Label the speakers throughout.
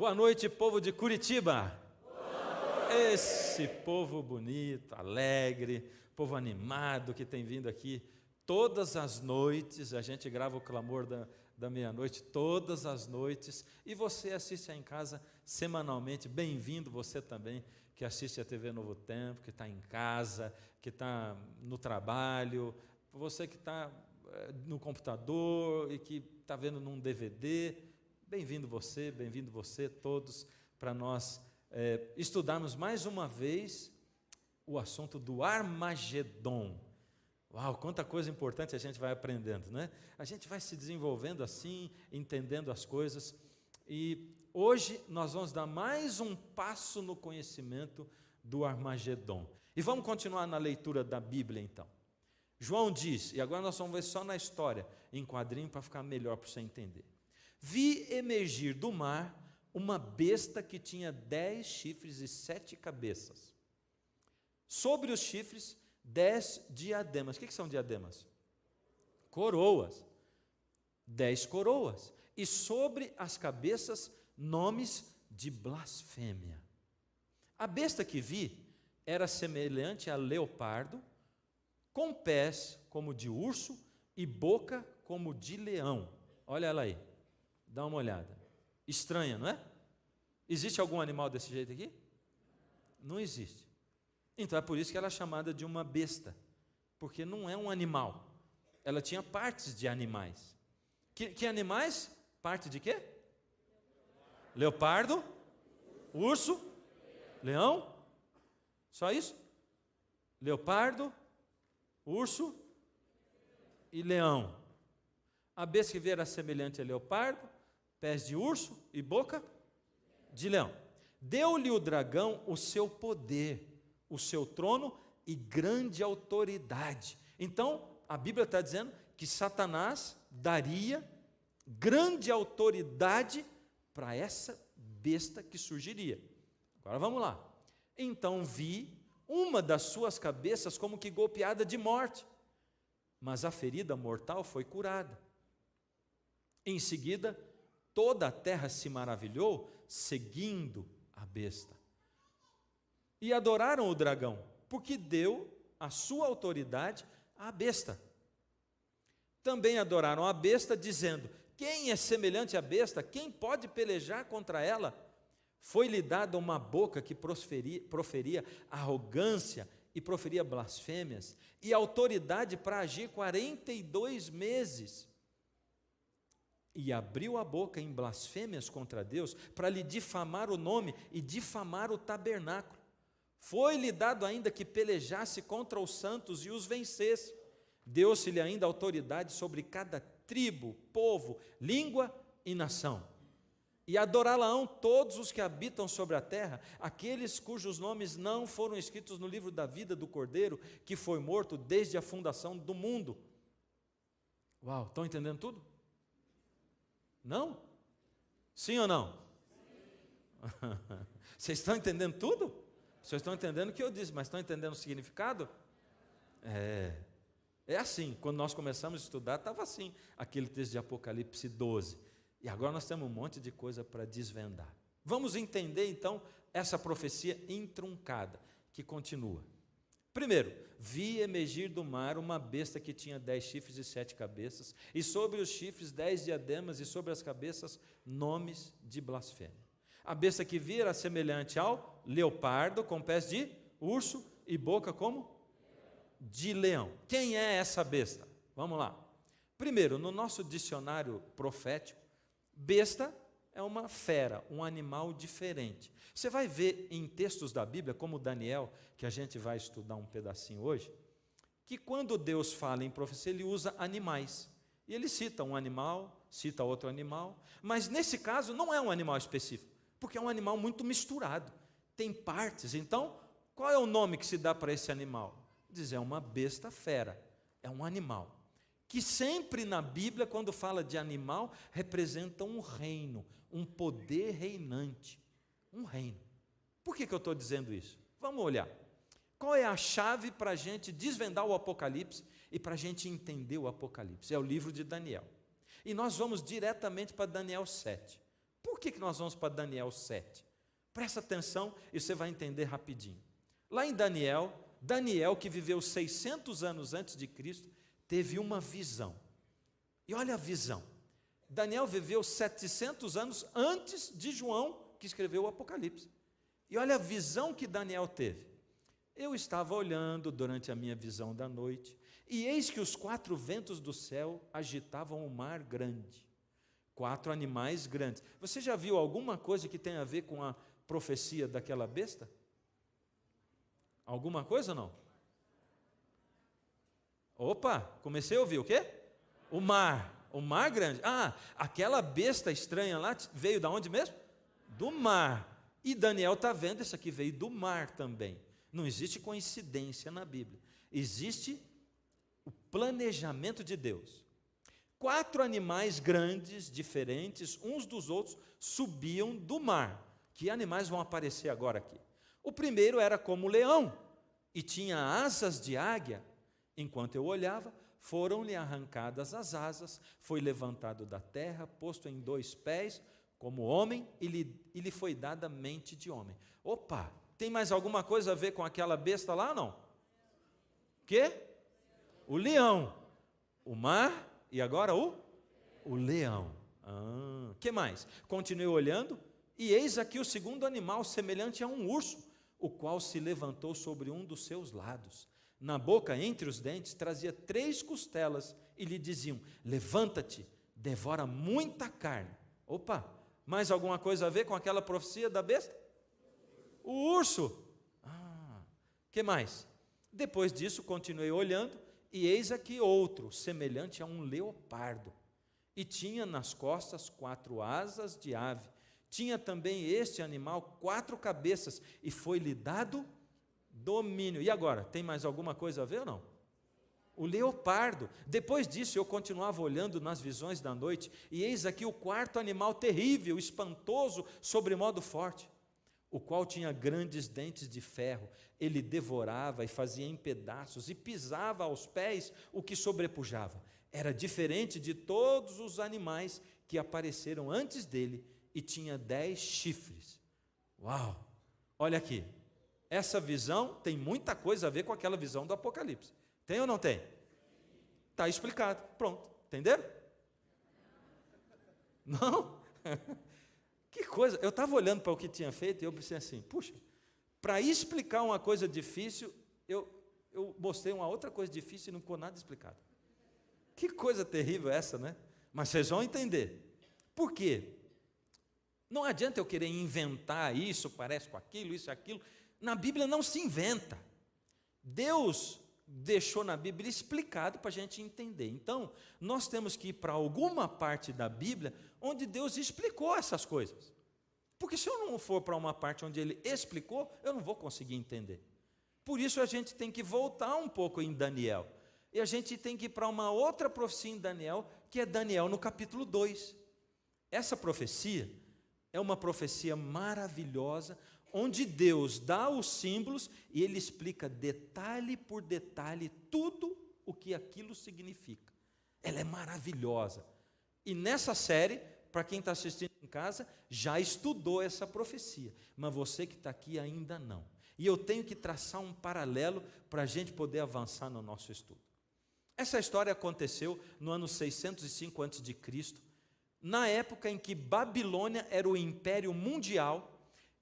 Speaker 1: Boa noite, povo de Curitiba. Esse povo bonito, alegre, povo animado que tem vindo aqui todas as noites. A gente grava o Clamor da Meia-Noite todas as noites, e você assiste aí em casa semanalmente. Bem-vindo você também que assiste a TV Novo Tempo, que está em casa, que está no trabalho, você que está no computador e que está vendo num DVD. Bem-vindo você todos, para nós estudarmos mais uma vez o assunto do Armagedon. Uau, quanta coisa importante a gente vai aprendendo, né? A gente vai se desenvolvendo assim, entendendo as coisas, e hoje nós vamos dar mais um passo no conhecimento do Armagedon. E vamos continuar na leitura da Bíblia então. João diz, e agora nós vamos ver só na história, em quadrinho, para ficar melhor para você entender. Vi emergir do mar uma besta que tinha 10 chifres e 7 cabeças. Sobre os chifres, 10 diademas. O que são diademas? Coroas. 10 coroas. E sobre as cabeças, nomes de blasfêmia. A besta que vi era semelhante a leopardo, com pés como de urso e boca como de leão. Olha ela aí, dá uma olhada. Estranha, não é? Existe algum animal desse jeito aqui? Não existe. Então é por isso que ela é chamada de uma besta, porque não é um animal. Ela tinha partes de animais. Que animais? Parte de quê? Leopardo, urso, leão. Só isso? Leopardo, urso e leão. A besta que veio era semelhante a leopardo, pés de urso e boca de leão. Deu-lhe o dragão o seu poder, o seu trono e grande autoridade. Então, a Bíblia está dizendo que Satanás daria grande autoridade para essa besta que surgiria. Agora vamos lá. Então vi uma das suas cabeças como que golpeada de morte, mas a ferida mortal foi curada. Em seguida, toda a terra se maravilhou, seguindo a besta. E adoraram o dragão, porque deu a sua autoridade à besta. Também adoraram a besta, dizendo: quem é semelhante à besta? Quem pode pelejar contra ela? Foi-lhe dada uma boca que proferia arrogância e proferia blasfêmias, e autoridade para agir 42 meses. E abriu a boca em blasfêmias contra Deus, para lhe difamar o nome e difamar o tabernáculo. Foi-lhe dado ainda que pelejasse contra os santos e os vencesse. Deu-se-lhe ainda autoridade sobre cada tribo, povo, língua e nação. E adorá-la-ão todos os que habitam sobre a terra, aqueles cujos nomes não foram escritos no livro da vida do Cordeiro, que foi morto desde a fundação do mundo. Uau, estão entendendo tudo? Não? Sim ou não? Sim. Vocês estão entendendo tudo? Vocês estão entendendo o que eu disse, mas estão entendendo o significado? É assim, quando nós começamos a estudar, estava assim, aquele texto de Apocalipse 12. E agora nós temos um monte de coisa para desvendar. Vamos entender então essa profecia entroncada, que continua. Primeiro, vi emergir do mar uma besta que tinha 10 chifres e 7 cabeças, e sobre os chifres 10 diademas, e sobre as cabeças nomes de blasfêmia. A besta que vi era semelhante ao leopardo, com pés de urso e boca como? De leão. Quem é essa besta? Vamos lá. Primeiro, no nosso dicionário profético, besta é uma fera, um animal diferente. Você vai ver em textos da Bíblia, como Daniel, que a gente vai estudar um pedacinho hoje, que quando Deus fala em profecia, ele usa animais. E ele cita um animal, cita outro animal, mas nesse caso não é um animal específico, porque é um animal muito misturado, tem partes. Então, qual é o nome que se dá para esse animal? Diz, é uma besta fera, é um animal. Que sempre na Bíblia, quando fala de animal, representa um reino, um poder reinante, um reino. Por que eu estou dizendo isso? Vamos olhar. Qual é a chave para a gente desvendar o Apocalipse e para a gente entender o Apocalipse? É o livro de Daniel. E nós vamos diretamente para Daniel 7. Por que nós vamos para Daniel 7? Presta atenção e você vai entender rapidinho. Lá em Daniel, que viveu 600 anos antes de Cristo, teve uma visão. E olha a visão. Daniel viveu 700 anos antes de João, que escreveu o Apocalipse. E olha a visão que Daniel teve. Eu estava olhando durante a minha visão da noite, e eis que os 4 ventos do céu agitavam o mar grande. 4 animais grandes. Você já viu alguma coisa que tenha a ver com a profecia daquela besta? Alguma coisa ou não? Opa, comecei a ouvir o quê? O mar grande. Ah, aquela besta estranha lá veio da onde mesmo? Do mar. E Daniel está vendo, isso aqui veio do mar também. Não existe coincidência na Bíblia. Existe o planejamento de Deus. 4 animais grandes, diferentes, uns dos outros, subiam do mar. Que animais vão aparecer agora aqui? O primeiro era como leão, e tinha asas de águia. Enquanto eu olhava, foram-lhe arrancadas as asas, foi levantado da terra, posto em 2 pés, como homem, e lhe foi dada mente de homem. Opa, tem mais alguma coisa a ver com aquela besta lá ou não? O quê? O leão. O mar, e agora o leão. Que mais? Continuei olhando, e eis aqui o segundo animal, semelhante a um urso, o qual se levantou sobre um dos seus lados. Na boca, entre os dentes, trazia 3 costelas, e lhe diziam: levanta-te, devora muita carne. Opa, mais alguma coisa a ver com aquela profecia da besta? O urso. Que mais? Depois disso, continuei olhando, e eis aqui outro, semelhante a um leopardo, e tinha nas costas 4 asas de ave. Tinha também este animal 4 cabeças, e foi-lhe dado domínio. E agora, tem mais alguma coisa a ver ou não? O leopardo. Depois disso, eu continuava olhando nas visões da noite, e eis aqui o 4º animal terrível, espantoso, sobremodo forte, o qual tinha grandes dentes de ferro. Ele devorava e fazia em pedaços, e pisava aos pés o que sobrepujava. Era diferente de todos os animais que apareceram antes dele, e tinha 10 chifres. Uau! Olha aqui, essa visão tem muita coisa a ver com aquela visão do Apocalipse. Tem ou não tem? Está explicado, pronto, entenderam? Não? Que coisa, eu estava olhando para o que tinha feito, e eu pensei assim, puxa, para explicar uma coisa difícil, eu mostrei uma outra coisa difícil e não ficou nada explicado. Que coisa terrível essa, né? Mas vocês vão entender. Por quê? Não adianta eu querer inventar isso, parece com aquilo, isso e aquilo. Na Bíblia não se inventa. Deus deixou na Bíblia explicado para a gente entender. Então, nós temos que ir para alguma parte da Bíblia onde Deus explicou essas coisas. Porque se eu não for para uma parte onde Ele explicou, eu não vou conseguir entender. Por isso a gente tem que voltar um pouco em Daniel. E a gente tem que ir para uma outra profecia em Daniel, que é Daniel no capítulo 2. Essa profecia é uma profecia maravilhosa, onde Deus dá os símbolos e Ele explica detalhe por detalhe tudo o que aquilo significa. Ela é maravilhosa. E nessa série, para quem está assistindo em casa, já estudou essa profecia, mas você que está aqui ainda não. E eu tenho que traçar um paralelo para a gente poder avançar no nosso estudo. Essa história aconteceu no ano 605 a.C., na época em que Babilônia era o império mundial,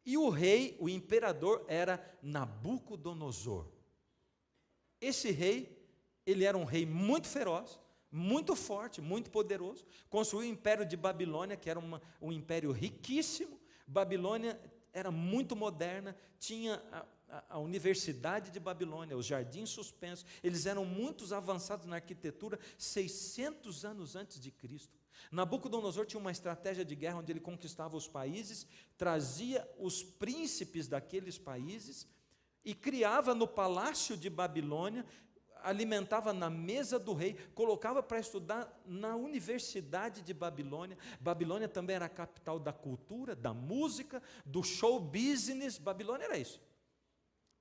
Speaker 1: e o rei, o imperador, era Nabucodonosor. Esse rei, ele era um rei muito feroz, muito forte, muito poderoso. Construiu o império de Babilônia, que era um império riquíssimo. Babilônia era muito moderna, tinha a Universidade de Babilônia, os jardins suspensos. Eles eram muito avançados na arquitetura, 600 anos antes de Cristo. Nabucodonosor tinha uma estratégia de guerra onde ele conquistava os países, trazia os príncipes daqueles países e criava no palácio de Babilônia, alimentava na mesa do rei, colocava para estudar na Universidade de Babilônia. Babilônia também era a capital da cultura, da música, do show business. Babilônia era isso.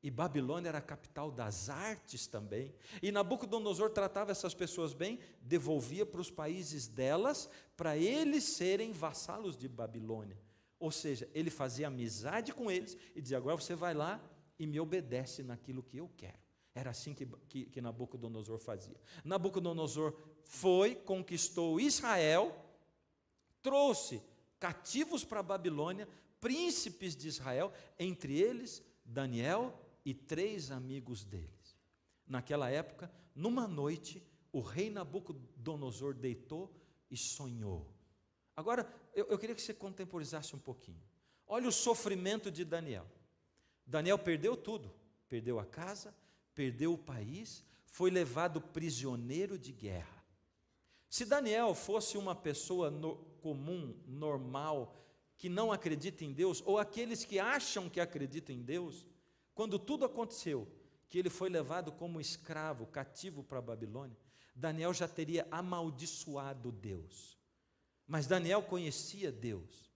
Speaker 1: E Babilônia era a capital das artes também. E Nabucodonosor tratava essas pessoas bem, devolvia para os países delas, para eles serem vassalos de Babilônia. Ou seja, ele fazia amizade com eles e dizia: agora você vai lá e me obedece naquilo que eu quero. Era assim que Nabucodonosor fazia. Nabucodonosor foi, conquistou Israel, trouxe cativos para a Babilônia, príncipes de Israel, entre eles Daniel e 3 amigos deles. Naquela época, numa noite, o rei Nabucodonosor deitou e sonhou. Agora, eu queria que você contemporizasse um pouquinho. Olha o sofrimento de Daniel. Daniel perdeu tudo, perdeu a casa, perdeu o país, foi levado prisioneiro de guerra. Se Daniel fosse uma pessoa comum, normal, que não acredita em Deus, ou aqueles que acham que acreditam em Deus, quando tudo aconteceu, que ele foi levado como escravo, cativo para a Babilônia, Daniel já teria amaldiçoado Deus. Mas Daniel conhecia Deus,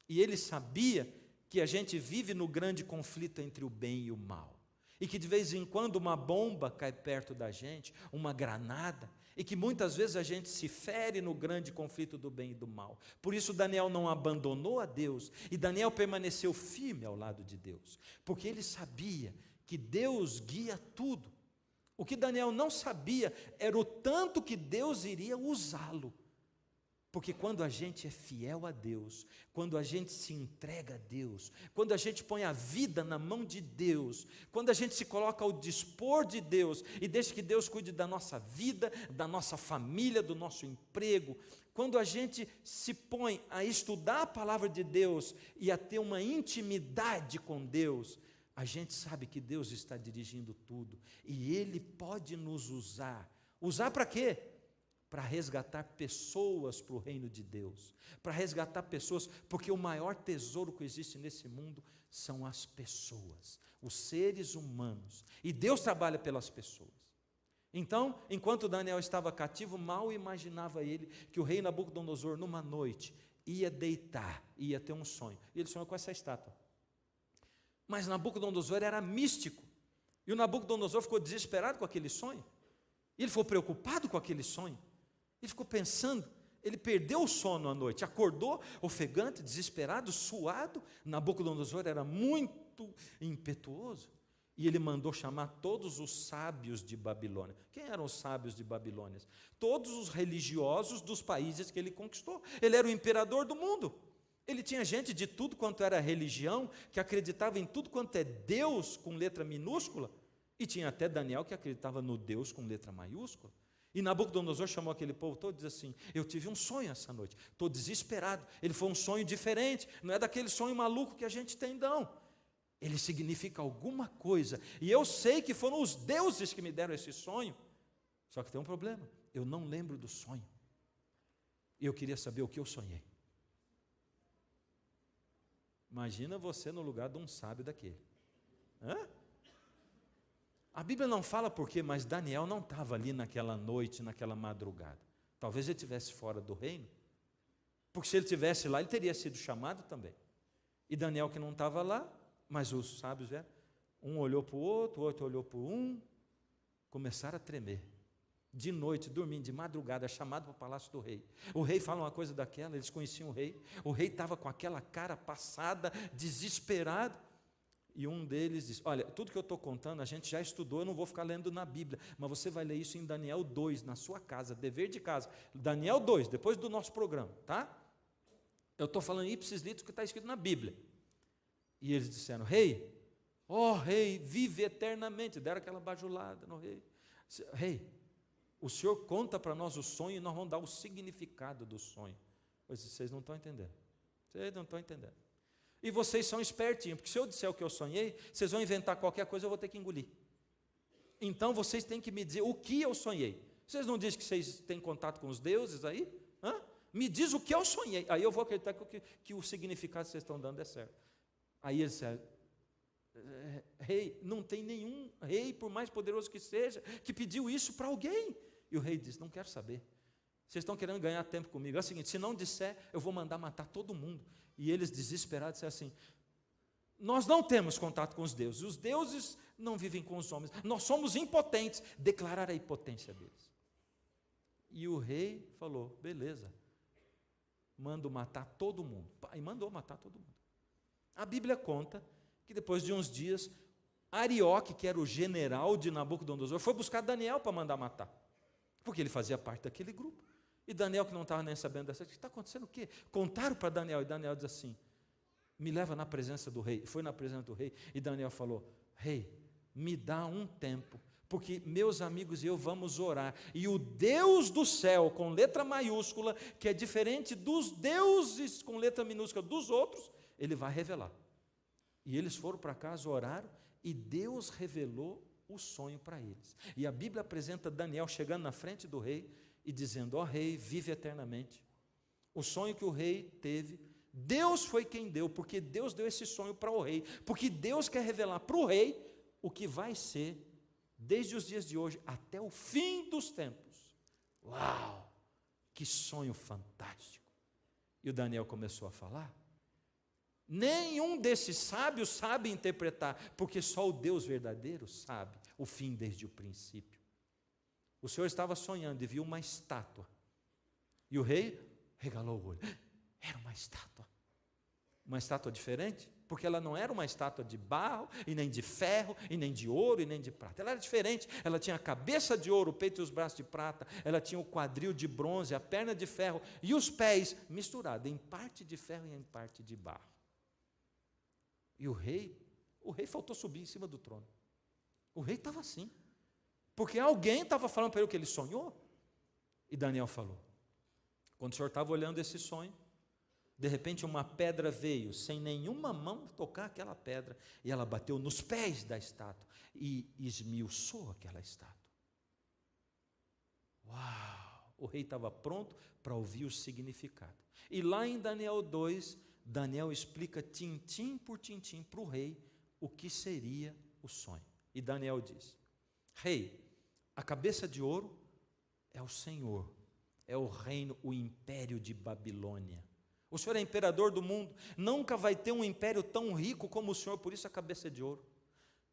Speaker 1: e ele sabia que a gente vive no grande conflito entre o bem e o mal, e que de vez em quando uma bomba cai perto da gente, uma granada, e que muitas vezes a gente se fere no grande conflito do bem e do mal. Por isso Daniel não abandonou a Deus, e Daniel permaneceu firme ao lado de Deus, porque ele sabia que Deus guia tudo. O que Daniel não sabia era o tanto que Deus iria usá-lo. Porque quando a gente é fiel a Deus, quando a gente se entrega a Deus, quando a gente põe a vida na mão de Deus, quando a gente se coloca ao dispor de Deus e deixa que Deus cuide da nossa vida, da nossa família, do nosso emprego, quando a gente se põe a estudar a palavra de Deus e a ter uma intimidade com Deus, a gente sabe que Deus está dirigindo tudo e Ele pode nos usar. Usar para quê? Para resgatar pessoas para o reino de Deus, para resgatar pessoas, porque o maior tesouro que existe nesse mundo são as pessoas, os seres humanos, e Deus trabalha pelas pessoas. Então, enquanto Daniel estava cativo, mal imaginava ele que o rei Nabucodonosor, numa noite, ia deitar, ia ter um sonho, e ele sonhou com essa estátua. Mas Nabucodonosor era místico, e o Nabucodonosor ficou desesperado com aquele sonho, e ele ficou preocupado com aquele sonho. Ele ficou pensando, ele perdeu o sono à noite, acordou ofegante, desesperado, suado. Nabucodonosor era muito impetuoso, e ele mandou chamar todos os sábios de Babilônia. Quem eram os sábios de Babilônia? Todos os religiosos dos países que ele conquistou. Ele era o imperador do mundo. Ele tinha gente de tudo quanto era religião, que acreditava em tudo quanto é Deus com letra minúscula, e tinha até Daniel que acreditava no Deus com letra maiúscula. E Nabucodonosor chamou aquele povo todo e disse assim: eu tive um sonho essa noite, estou desesperado. Ele foi um sonho diferente, não é daquele sonho maluco que a gente tem, não. Ele significa alguma coisa, e eu sei que foram os deuses que me deram esse sonho. Só que tem um problema, eu não lembro do sonho, e eu queria saber o que eu sonhei. Imagina você no lugar de um sábio daquele. Hã? A Bíblia não fala por quê, mas Daniel não estava ali naquela noite, naquela madrugada. Talvez ele estivesse fora do reino, porque se ele estivesse lá, ele teria sido chamado também. E Daniel que não estava lá, mas os sábios vieram, um olhou para o outro olhou para um, começaram a tremer. De noite, dormindo, de madrugada, chamado para o palácio do rei. O rei fala uma coisa daquela, eles conheciam o rei estava com aquela cara passada, desesperado. E um deles disse: olha, tudo que eu estou contando a gente já estudou, eu não vou ficar lendo na Bíblia, mas você vai ler isso em Daniel 2, na sua casa, dever de casa. Daniel 2, depois do nosso programa, tá? Eu estou falando ipsis litis, que está escrito na Bíblia. E eles disseram: rei, ó rei, vive eternamente. Deram aquela bajulada no rei. Rei, o senhor conta para nós o sonho e nós vamos dar o significado do sonho. Eu disse: vocês não estão entendendo. Vocês não estão entendendo. E vocês são espertinhos, porque se eu disser o que eu sonhei, vocês vão inventar qualquer coisa, eu vou ter que engolir. Então vocês têm que me dizer o que eu sonhei. Vocês não dizem que vocês têm contato com os deuses aí? Hã? Me diz o que eu sonhei. Aí eu vou acreditar que o significado que vocês estão dando é certo. Aí eles disseram: rei, não tem nenhum rei, por mais poderoso que seja, que pediu isso para alguém. E o rei disse: não quero saber. Vocês estão querendo ganhar tempo comigo. É o seguinte: se não disser, eu vou mandar matar todo mundo. E eles, desesperados, disseram assim: Nós não temos contato com os deuses não vivem com os homens, nós somos impotentes, declarar a impotência deles. E o rei falou, beleza, mando matar todo mundo, e mandou matar todo mundo. A Bíblia conta que depois de uns dias, Arioque, que era o general de Nabucodonosor, foi buscar Daniel para mandar matar, porque ele fazia parte daquele grupo, e Daniel, que não estava nem sabendo dessa, o que está acontecendo o quê? Contaram para Daniel, e Daniel diz assim, me leva na presença do rei. Foi na presença do rei, e Daniel falou, rei, me dá um tempo, porque meus amigos e eu vamos orar, e o Deus do céu, com letra maiúscula, que é diferente dos deuses com letra minúscula dos outros, ele vai revelar. E eles foram para casa, oraram, e Deus revelou o sonho para eles. E a Bíblia apresenta Daniel chegando na frente do rei, e dizendo, ó rei, vive eternamente. O sonho que o rei teve, Deus foi quem deu, porque Deus deu esse sonho para o rei, porque Deus quer revelar para o rei o que vai ser, desde os dias de hoje até o fim dos tempos. Uau, que sonho fantástico. E o Daniel começou a falar, nenhum desses sábios sabe interpretar, porque só o Deus verdadeiro sabe o fim desde o princípio. O Senhor estava sonhando e viu uma estátua, e o rei regalou o olho, era uma estátua diferente, porque ela não era uma estátua de barro, e nem de ferro, e nem de ouro, e nem de prata, ela era diferente, ela tinha a cabeça de ouro, o peito e os braços de prata, ela tinha o quadril de bronze, a perna de ferro, e os pés misturados, em parte de ferro e em parte de barro. E o rei faltou subir em cima do trono, o rei estava assim, porque alguém estava falando para ele o que ele sonhou, e Daniel falou, quando o senhor estava olhando esse sonho, de repente uma pedra veio, sem nenhuma mão tocar aquela pedra, e ela bateu nos pés da estátua, e esmiuçou aquela estátua. Uau! O rei estava pronto para ouvir o significado. E lá em Daniel 2, Daniel explica tintim por tintim para o rei o que seria o sonho. E Daniel diz, rei, a cabeça de ouro é o Senhor, é o reino, o império de Babilônia. O Senhor é imperador do mundo, nunca vai ter um império tão rico como o Senhor, por isso a cabeça é de ouro.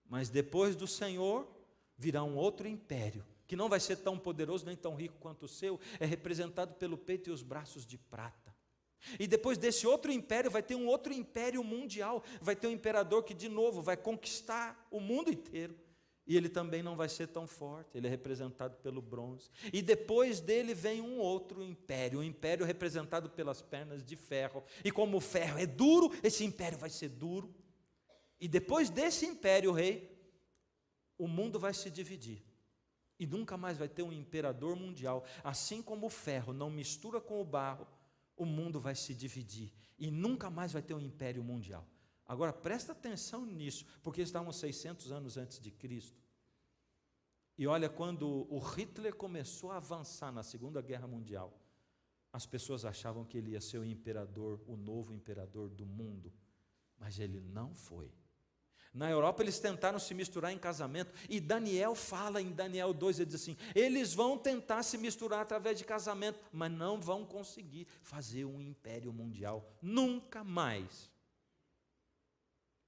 Speaker 1: Mas depois do Senhor, virá um outro império, que não vai ser tão poderoso nem tão rico quanto o seu, é representado pelo peito e os braços de prata. E depois desse outro império, vai ter um outro império mundial, vai ter um imperador que de novo vai conquistar o mundo inteiro. E ele também não vai ser tão forte, ele é representado pelo bronze. E depois dele vem um outro império, um império representado pelas pernas de ferro. E como o ferro é duro, esse império vai ser duro. E depois desse império, rei, o mundo vai se dividir. E nunca mais vai ter um imperador mundial. Assim como o ferro não mistura com o barro, o mundo vai se dividir. E nunca mais vai ter um império mundial. Agora, presta atenção nisso, porque estavam 600 anos antes de Cristo. E olha, quando o Hitler começou a avançar na Segunda Guerra Mundial, as pessoas achavam que ele ia ser o imperador, o novo imperador do mundo, mas ele não foi. Na Europa eles tentaram se misturar em casamento, e Daniel fala em Daniel 2, ele diz assim, eles vão tentar se misturar através de casamento, mas não vão conseguir fazer um império mundial, nunca mais.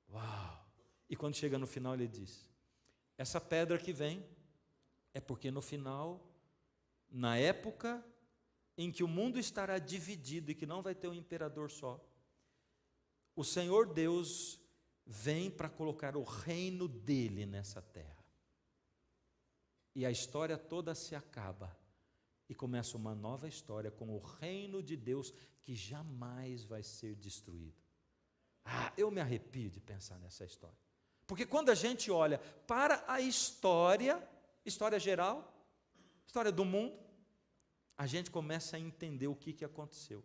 Speaker 1: Uau! E quando chega no final ele diz, essa pedra que vem, é porque no final, na época em que o mundo estará dividido e que não vai ter um imperador só, o Senhor Deus vem para colocar o reino dele nessa terra. E a história toda se acaba e começa uma nova história com o reino de Deus que jamais vai ser destruído. Eu me arrepio de pensar nessa história. Porque quando a gente olha para a história geral, história do mundo, a gente começa a entender o que aconteceu.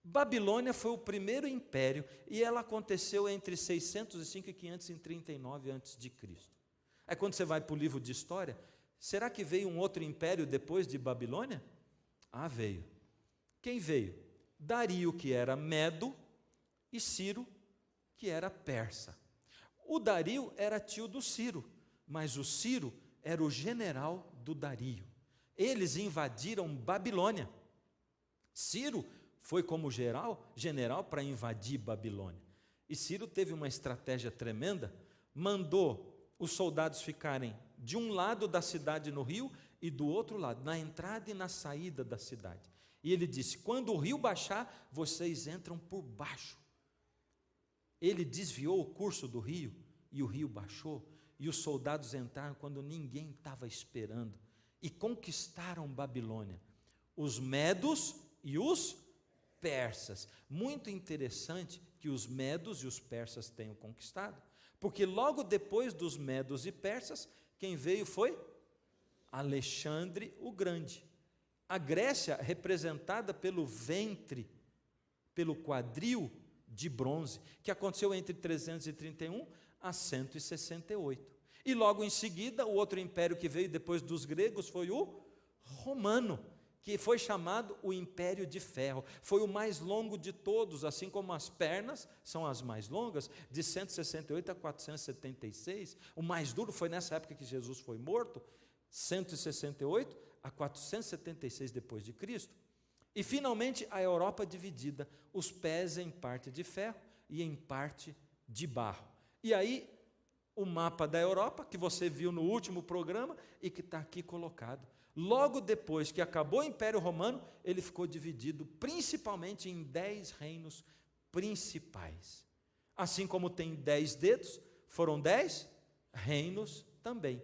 Speaker 1: Babilônia foi o primeiro império e ela aconteceu entre 605 e 539 a.C. Aí quando você vai para o livro de história, será que veio um outro império depois de Babilônia? Veio. Quem veio? Dario, que era medo, e Ciro, que era persa. O Dario era tio do Ciro, mas o Ciro era o general do Dario. Eles invadiram Babilônia. Ciro foi como general para invadir Babilônia. E Ciro teve uma estratégia tremenda, mandou os soldados ficarem de um lado da cidade no rio e do outro lado, na entrada e na saída da cidade. E ele disse: quando o rio baixar, vocês entram por baixo. Ele desviou o curso do rio e o rio baixou, e os soldados entraram quando ninguém estava esperando e conquistaram Babilônia, os medos e os persas. Muito interessante que os medos e os persas tenham conquistado, porque logo depois dos medos e persas, quem veio foi Alexandre o Grande. A Grécia, representada pelo ventre, pelo quadril de bronze, que aconteceu entre 331 a 168. E logo em seguida, o outro império que veio depois dos gregos foi o romano, que foi chamado o Império de Ferro. Foi o mais longo de todos, assim como as pernas são as mais longas, de 168 a 476. O mais duro foi nessa época que Jesus foi morto, 168 a 476 depois de Cristo. E finalmente a Europa dividida, os pés em parte de ferro e em parte de barro. E aí o mapa da Europa, que você viu no último programa e que está aqui colocado. Logo depois que acabou o Império Romano, ele ficou dividido principalmente em 10 reinos principais. Assim como tem 10 dedos, foram 10 reinos também.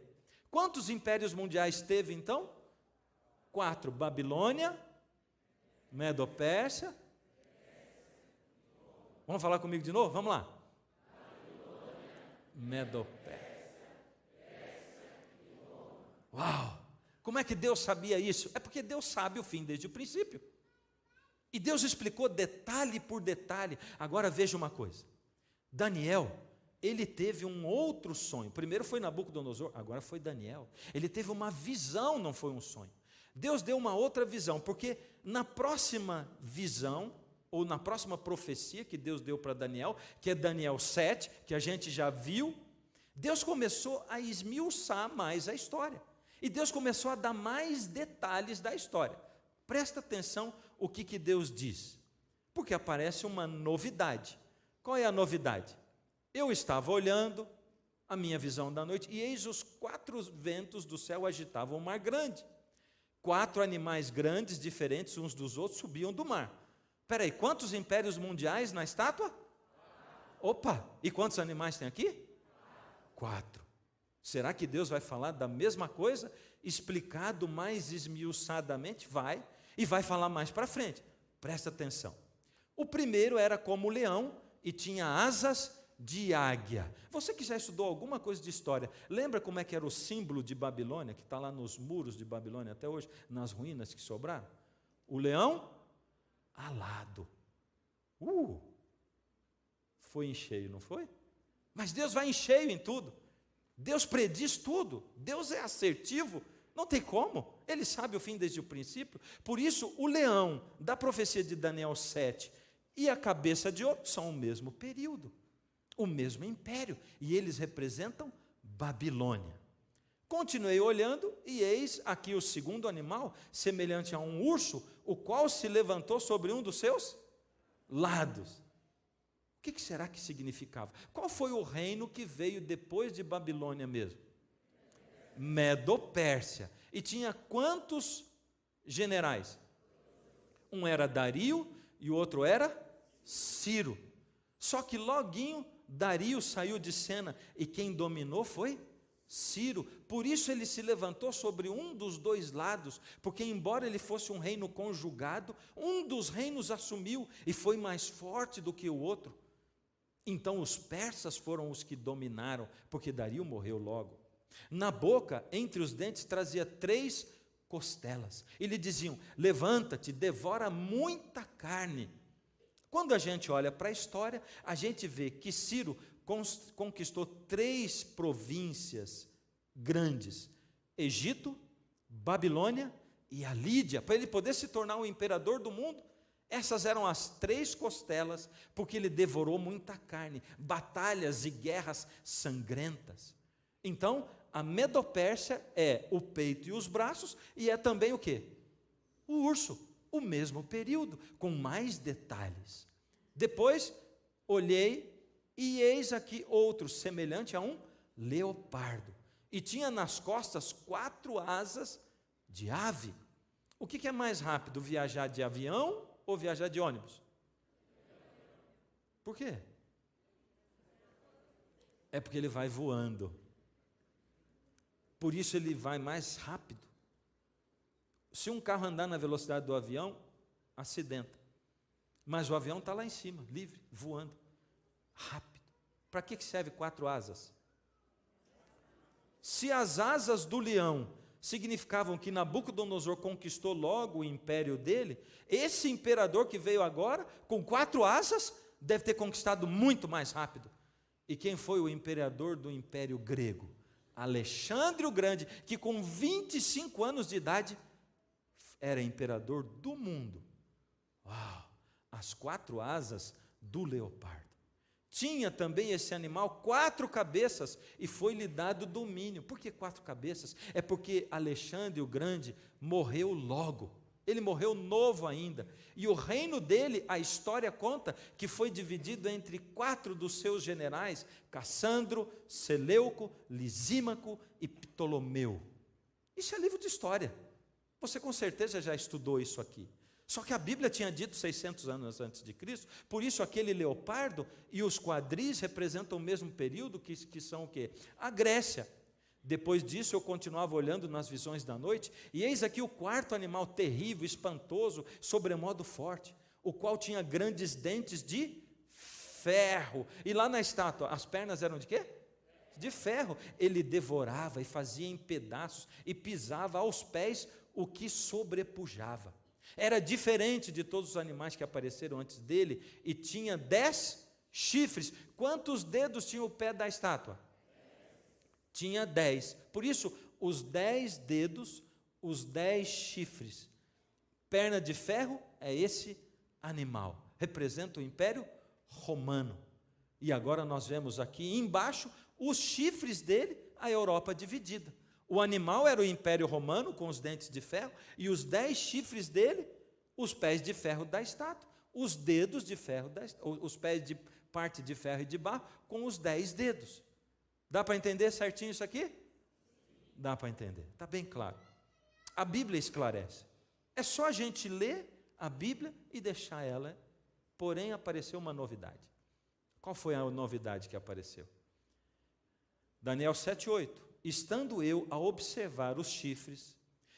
Speaker 1: Quantos impérios mundiais teve então? 4, Babilônia, Medo-Pérsia. Vamos falar comigo de novo? Vamos lá. Medo-Pérsia. Uau! Como é que Deus sabia isso? É porque Deus sabe o fim desde o princípio. E Deus explicou detalhe por detalhe. Agora veja uma coisa. Daniel, ele teve um outro sonho. Primeiro foi Nabucodonosor, agora foi Daniel. Ele teve uma visão, não foi um sonho. Deus deu uma outra visão, porque na próxima visão, ou na próxima profecia que Deus deu para Daniel, que é Daniel 7, que a gente já viu, Deus começou a esmiuçar mais a história. E Deus começou a dar mais detalhes da história. Presta atenção o que Deus diz, porque aparece uma novidade. Qual é a novidade? Eu estava olhando a minha visão da noite, e eis os 4 ventos do céu agitavam o mar grande. 4 animais grandes, diferentes uns dos outros, subiam do mar. Espera aí, quantos impérios mundiais na estátua? Opa, e quantos animais tem aqui? 4. Será que Deus vai falar da mesma coisa, explicado mais esmiuçadamente? Vai, e vai falar mais para frente. Presta atenção. O primeiro era como leão e tinha asas de águia. Você que já estudou alguma coisa de história, lembra como é que era o símbolo de Babilônia, que está lá nos muros de Babilônia até hoje, nas ruínas que sobraram? O leão alado. Foi em cheio, não foi? Mas Deus vai em cheio em tudo. Deus prediz tudo. Deus é assertivo. Não tem como. Ele sabe o fim desde o princípio. Por isso, o leão da profecia de Daniel 7 e a cabeça de ouro são o mesmo período, o mesmo império. E eles representam Babilônia. Continuei olhando, e eis aqui o segundo animal, semelhante a um urso, o qual se levantou sobre um dos seus lados. O que será que significava? Qual foi o reino que veio depois de Babilônia mesmo? Medo-Pérsia. E tinha quantos generais? Um era Dario e o outro era Ciro. Só que loguinho Dario saiu de cena e quem dominou foi Ciro. Por isso ele se levantou sobre um dos dois lados, porque embora ele fosse um reino conjugado, um dos reinos assumiu e foi mais forte do que o outro. Então os persas foram os que dominaram, porque Dario morreu logo. Na boca, entre os dentes, trazia 3 costelas. E lhe diziam: levanta-te, devora muita carne. Quando a gente olha para a história, a gente vê que Ciro conquistou 3 províncias grandes: Egito, Babilônia e a Lídia, para ele poder se tornar o imperador do mundo. Essas eram as 3 costelas, porque ele devorou muita carne, batalhas e guerras sangrentas. Então, a Medo-Pérsia é o peito e os braços, e é também o quê? O urso, o mesmo período, com mais detalhes. Depois, olhei E eis aqui outro, semelhante a um leopardo, e tinha nas costas 4 asas de ave. O que é mais rápido, viajar de avião ou viajar de ônibus? Por quê? É porque ele vai voando. Por isso ele vai mais rápido. Se um carro andar na velocidade do avião, acidenta. Mas o avião está lá em cima, livre, voando, rápido. Para que serve 4 asas? Se as asas do leão significavam que Nabucodonosor conquistou logo o império dele, esse imperador que veio agora, com 4 asas, deve ter conquistado muito mais rápido. E quem foi o imperador do Império Grego? Alexandre o Grande, que com 25 anos de idade, era imperador do mundo. Uau! As 4 asas do leopardo. Tinha também esse animal 4 cabeças e foi-lhe dado domínio. Por que 4 cabeças? É porque Alexandre o Grande morreu logo. Ele morreu novo ainda. E o reino dele, a história conta, que foi dividido entre 4 dos seus generais, Cassandro, Seleuco, Lisímaco e Ptolomeu. Isso é livro de história. Você com certeza já estudou isso aqui. Só que a Bíblia tinha dito 600 anos antes de Cristo, por isso aquele leopardo e os quadris representam o mesmo período que são o quê? A Grécia. Depois disso eu continuava olhando nas visões da noite, e eis aqui o 4º animal terrível, espantoso, sobremodo forte, o qual tinha grandes dentes de ferro. E lá na estátua, as pernas eram de quê? De ferro. Ele devorava e fazia em pedaços, e pisava aos pés o que sobrepujava. Era diferente de todos os animais que apareceram antes dele, e tinha 10 chifres. Quantos dedos tinha o pé da estátua? Tinha 10. Por isso, os 10 dedos, os 10 chifres. Perna de ferro é esse animal. Representa o Império Romano. E agora nós vemos aqui embaixo os chifres dele, a Europa dividida. O animal era o Império Romano, com os dentes de ferro, e os 10 chifres dele, os pés de ferro da estátua. Os dedos de ferro, os pés de parte de ferro e de barro, com os 10 dedos. Dá para entender certinho isso aqui? Dá para entender, está bem claro. A Bíblia esclarece. É só a gente ler a Bíblia e deixar ela. Porém, apareceu uma novidade. Qual foi a novidade que apareceu? Daniel 7:8. Estando eu a observar os chifres,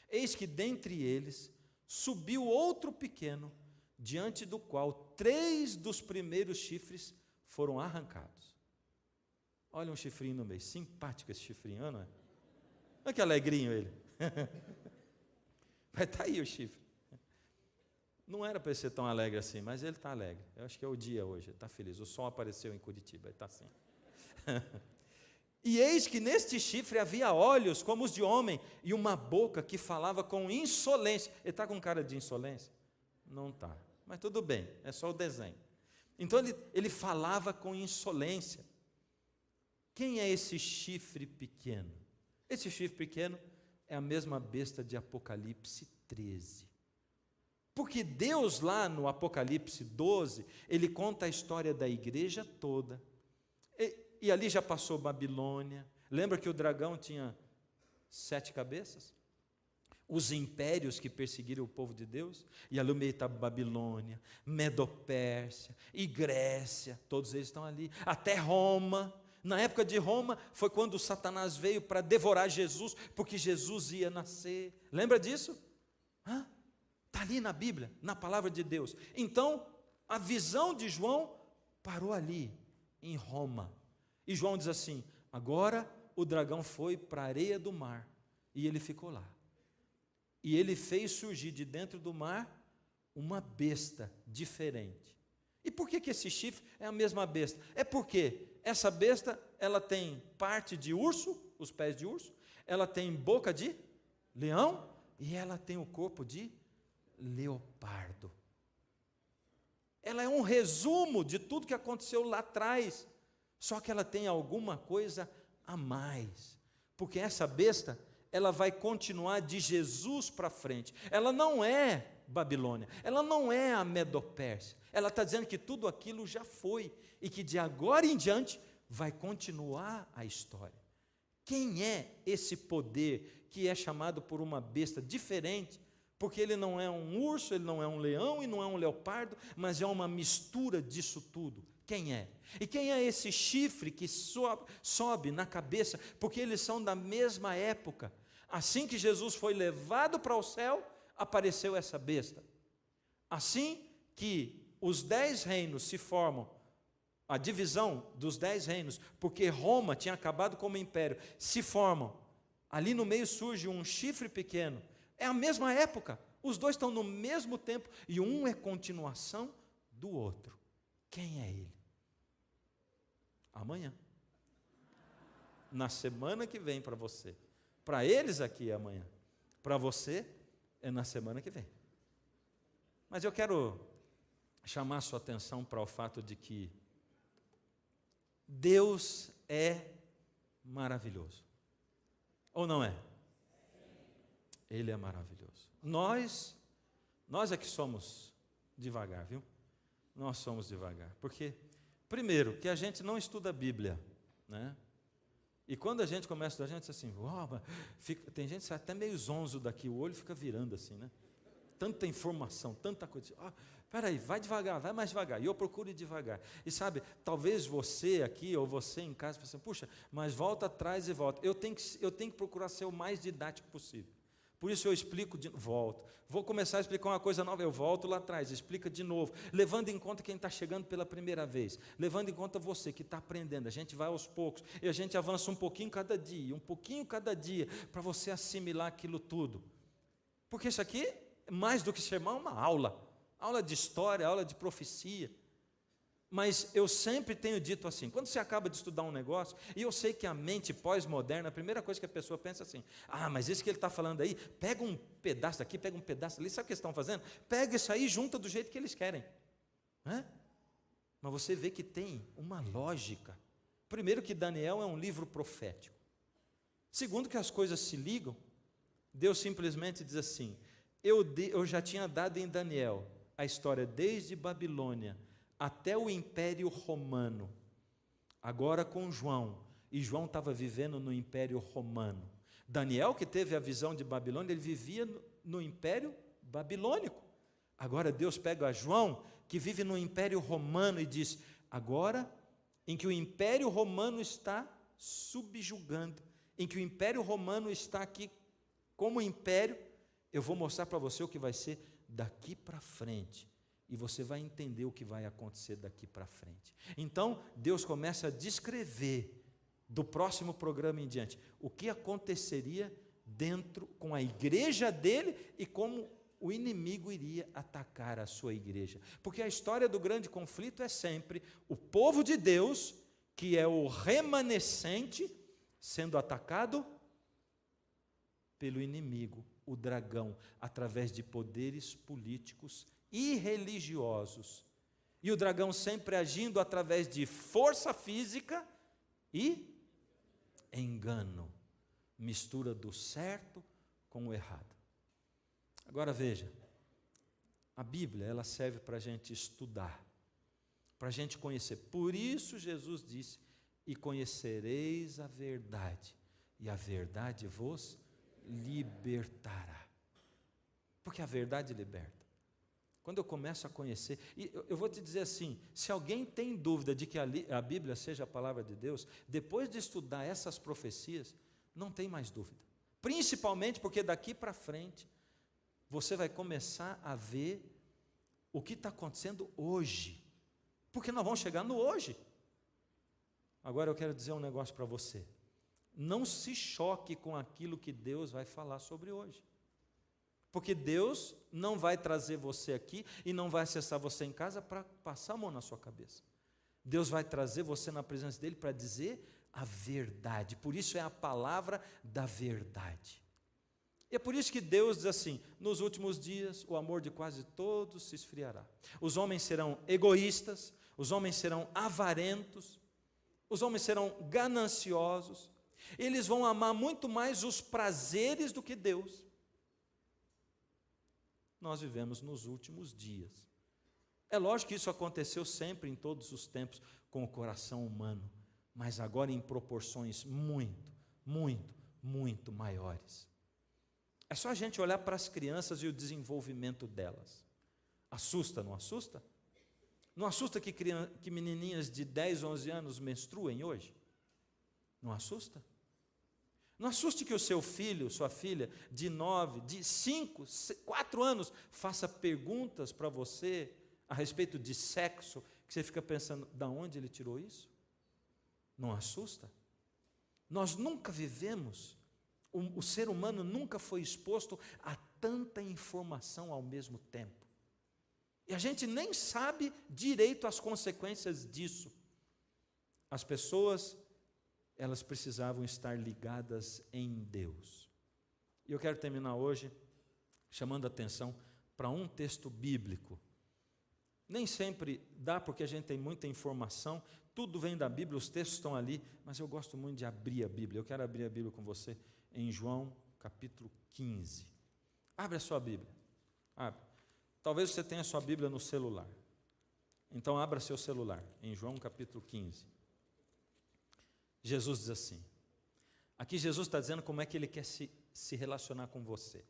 Speaker 1: eis que dentre eles subiu outro pequeno, diante do qual 3 dos primeiros chifres foram arrancados. Olha um chifrinho no meio, simpático esse chifrinho, não é? Olha que alegrinho ele. Vai estar aí o chifre. Não era para ele ser tão alegre assim, mas ele está alegre. Eu acho que é o dia hoje, ele está feliz. O sol apareceu em Curitiba, ele está assim. E eis que neste chifre havia olhos como os de homem, e uma boca que falava com insolência. Ele está com cara de insolência? Não está, mas tudo bem, é só o desenho. Então ele falava com insolência. Quem é esse chifre pequeno? Esse chifre pequeno é a mesma besta de Apocalipse 13. Porque Deus lá no Apocalipse 12, ele conta a história da igreja toda. E ali já passou Babilônia. Lembra que o dragão tinha 7 cabeças? Os impérios que perseguiram o povo de Deus. E ali no meio está Babilônia, Medopérsia e Grécia. Todos eles estão ali. Até Roma. Na época de Roma, foi quando Satanás veio para devorar Jesus, porque Jesus ia nascer. Lembra disso? Está ali na Bíblia, na palavra de Deus. Então, a visão de João parou ali, em Roma. E João diz assim: agora o dragão foi para a areia do mar, e ele ficou lá. E ele fez surgir de dentro do mar uma besta diferente. E por que esse chifre é a mesma besta? É porque essa besta, ela tem parte de urso, os pés de urso, ela tem boca de leão, e ela tem o corpo de leopardo. Ela é um resumo de tudo que aconteceu lá atrás, só que ela tem alguma coisa a mais, porque essa besta, ela vai continuar de Jesus para frente. Ela não é Babilônia, ela não é a Medopérsia, Ela está dizendo que tudo aquilo já foi e que de agora em diante vai continuar a história. Quem é esse poder que é chamado por uma besta diferente? Porque ele não é um urso, ele não é um leão e não é um leopardo, mas é uma mistura disso tudo. Quem é? E quem é esse chifre que sobe na cabeça? Porque eles são da mesma época. Assim que Jesus foi levado para o céu, apareceu essa besta. Assim que os 10 reinos se formam, a divisão dos 10 reinos, porque Roma tinha acabado como império, se formam. Ali no meio surge um chifre pequeno. É a mesma época. Os dois estão no mesmo tempo e um é continuação do outro. Quem é ele? Amanhã. Na semana que vem para você. Para eles aqui é amanhã. Para você é na semana que vem. Mas eu quero chamar sua atenção para o fato de que Deus é maravilhoso. Ou não é? Ele é maravilhoso. Nós é que somos devagar, viu? Nós somos devagar. Porque, primeiro, que a gente não estuda a Bíblia, né? E quando a gente começa a estudar, a gente diz assim, tem gente que sai até meio zonzo daqui, o olho fica virando assim, né? Tanta informação, tanta coisa. Peraí, vai devagar, vai mais devagar. E eu procuro ir devagar. E sabe, talvez você aqui ou você em casa pense assim, puxa, mas volta atrás e volta. Eu tenho que procurar ser o mais didático possível. Por isso eu explico, volto. Vou começar a explicar uma coisa nova, eu volto lá atrás, explica de novo, levando em conta quem está chegando pela primeira vez, levando em conta você que está aprendendo. A gente vai aos poucos e a gente avança um pouquinho cada dia, para você assimilar aquilo tudo. Porque isso aqui, mais do que sermão, é uma aula de história, aula de profecia. Mas eu sempre tenho dito assim, quando você acaba de estudar um negócio, e eu sei que a mente pós-moderna, a primeira coisa que a pessoa pensa assim, mas isso que ele está falando aí, pega um pedaço daqui, pega um pedaço ali, sabe o que eles estão fazendo? Pega isso aí e junta do jeito que eles querem. Mas você vê que tem uma lógica. Primeiro que Daniel é um livro profético. Segundo que as coisas se ligam, Deus simplesmente diz assim, eu já tinha dado em Daniel a história desde Babilônia até o Império Romano, agora com João, e João estava vivendo no Império Romano. Daniel, que teve a visão de Babilônia, ele vivia no Império Babilônico. Agora Deus pega João, que vive no Império Romano, e diz, agora, em que o Império Romano está subjugando, em que o Império Romano está aqui como império, eu vou mostrar para você o que vai ser daqui para frente. E você vai entender o que vai acontecer daqui para frente. Então, Deus começa a descrever, do próximo programa em diante, o que aconteceria dentro, com a igreja dele, e como o inimigo iria atacar a sua igreja. Porque a história do grande conflito é sempre o povo de Deus, que é o remanescente, sendo atacado pelo inimigo, o dragão, através de poderes políticos e religiosos. E o dragão sempre agindo através de força física e engano, mistura do certo com o errado. Agora veja, a Bíblia, ela serve para a gente estudar, para a gente conhecer. Por isso Jesus disse, e conhecereis a verdade, e a verdade vos libertará. Porque a verdade liberta. Quando eu começo a conhecer, e eu vou te dizer assim, se alguém tem dúvida de que a Bíblia seja a palavra de Deus, depois de estudar essas profecias, não tem mais dúvida. Principalmente porque daqui para frente, você vai começar a ver o que está acontecendo hoje. Porque nós vamos chegar no hoje. Agora eu quero dizer um negócio para você. Não se choque com aquilo que Deus vai falar sobre hoje. Porque Deus não vai trazer você aqui e não vai acessar você em casa para passar a mão na sua cabeça. Deus vai trazer você na presença dele para dizer a verdade. Por isso é a palavra da verdade. E é por isso que Deus diz assim, nos últimos dias o amor de quase todos se esfriará. Os homens serão egoístas, os homens serão avarentos, os homens serão gananciosos, eles vão amar muito mais os prazeres do que Deus. Nós vivemos nos últimos dias. É lógico que isso aconteceu sempre, em todos os tempos, com o coração humano, mas agora em proporções muito, muito, muito maiores. É só a gente olhar para as crianças e o desenvolvimento delas. Assusta, não assusta? Não assusta que menininhas de 10, 11 anos menstruem hoje? Não assusta? Não assuste que o seu filho, sua filha, de 9, de 5, 4 anos, faça perguntas para você a respeito de sexo, que você fica pensando, de onde ele tirou isso? Não assusta? Nós nunca vivemos, o ser humano nunca foi exposto a tanta informação ao mesmo tempo. E a gente nem sabe direito as consequências disso. As pessoas, elas precisavam estar ligadas em Deus. E eu quero terminar hoje chamando a atenção para um texto bíblico. Nem sempre dá, porque a gente tem muita informação, tudo vem da Bíblia, os textos estão ali, mas eu gosto muito de abrir a Bíblia. Eu quero abrir a Bíblia com você em João capítulo 15. Abre a sua Bíblia. Abre. Talvez você tenha a sua Bíblia no celular. Então abra seu celular em João capítulo 15. Jesus diz assim, aqui Jesus está dizendo como é que Ele quer se relacionar com você.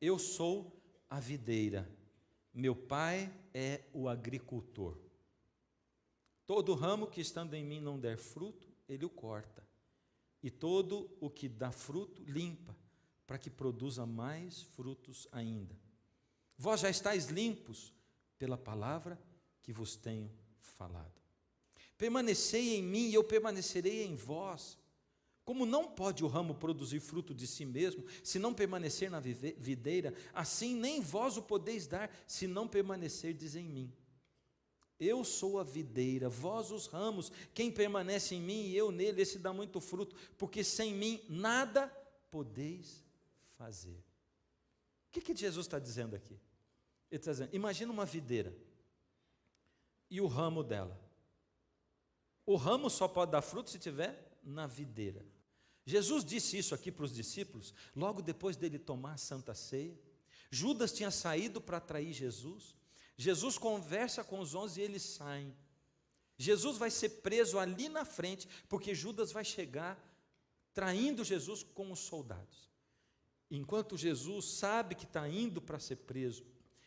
Speaker 1: Eu sou a videira, meu Pai é o agricultor. Todo ramo que estando em mim não der fruto, Ele o corta. E todo o que dá fruto, limpa, para que produza mais frutos ainda. Vós já estáis limpos pela palavra que vos tenho falado. Permanecei em mim e eu permanecerei em vós. Como não pode o ramo produzir fruto de si mesmo, se não permanecer na videira, assim nem vós o podeis dar, se não permanecerdes em mim. Eu sou a videira, vós os ramos, quem permanece em mim e eu nele, esse dá muito fruto, porque sem mim nada podeis fazer. O que Jesus está dizendo aqui? Ele está dizendo, imagina uma videira e o ramo dela. O ramo só pode dar fruto se estiver na videira. Jesus disse isso aqui para os discípulos, logo depois dele tomar a Santa Ceia. Judas tinha saído para trair Jesus. Jesus conversa com os 11 e eles saem. Jesus vai ser preso ali na frente, porque Judas vai chegar traindo Jesus com os soldados. Enquanto Jesus sabe que está indo para ser preso,